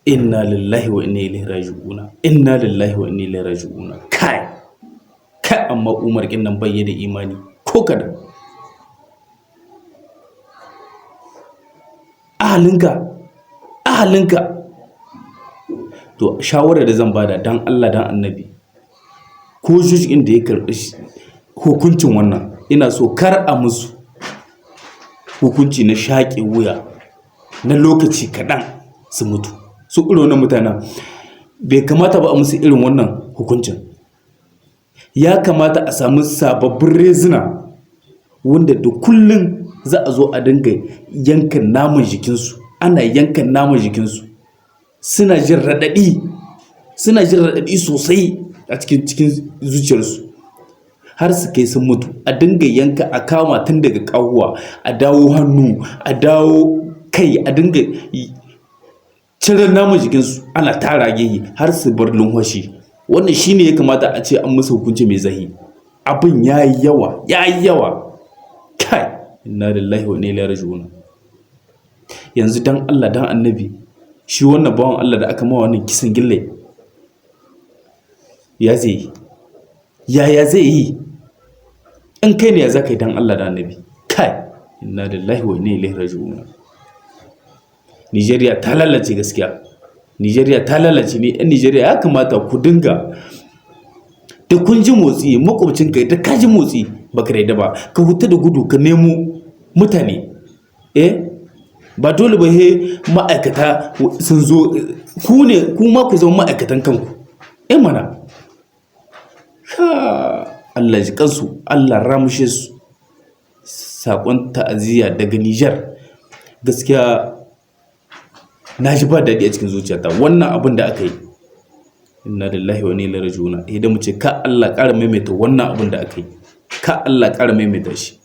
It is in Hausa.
inna lillahi wa inna ilaihi raji'una, inna lillahi wa inna ilaihi raji'una. Kai amma Umar kin nan bai da imani ko kada. ahalinka to shawara da zan bada dan Allah dan Annabi, ko jujin da ya karbi hukuncin wannan, ina so kar a musu hukunci na shaƙe wuya na lokaci kaɗan su mutu. Su irin wannan mutanen bai kamata ba a musu irin wannan hukuncin. Ya kamata a samu sababbin rezina wanda da kullum za a zo a dinga yankan naman jikinsu, ana yankan naman jikinsu, suna jin raɗaɗi sosai a cikin zuciyarsu har su kai sun mutu. A dinga yanka, a kama tun daga ƙahuwa, a dawo hannu, a dawo kai, a dinga cire naman jikinsu ana tara gehi har su bar lumfashi. Wannan shine ya kamata a ce an musu hukunci mai zahi. Abin yayi yawa. Kai inna lillahi wa inna ilaihi raji'un. Yanzu dan Allah dan Annabi, shi wannan bawan Allah da aka mawa wannan kisan gille ya zai yi in kai ne ya zaka yi dan Allah da Annabi? Kai inna lillahi wa inna ilaihi raji'un. Nigeria ta lalace gaskiya. Nigeria ta lalace ne. Yan Nigeria ya kamata ku dinga da kun ji motsi, makwabcin kai da ka ji motsi baka da ba, ka huta da gudu ka nemo mutane. Ba dole ba he ma'aikata sun zo, ku ma ku zama ma'aikatan kanku. Mana Allah ji kansu, Allah ramushe su. Sakon ta'aziyya daga Niger. Gaskiya na ji ba daɗi a cikin zuciyata wannan abin da aka yi. Inna lillahi wa inna ilaihi raji'un. Idan mu ce ka Allah ƙara maimaita wannan abin da aka yi, ka Allah ƙara maimaita shi.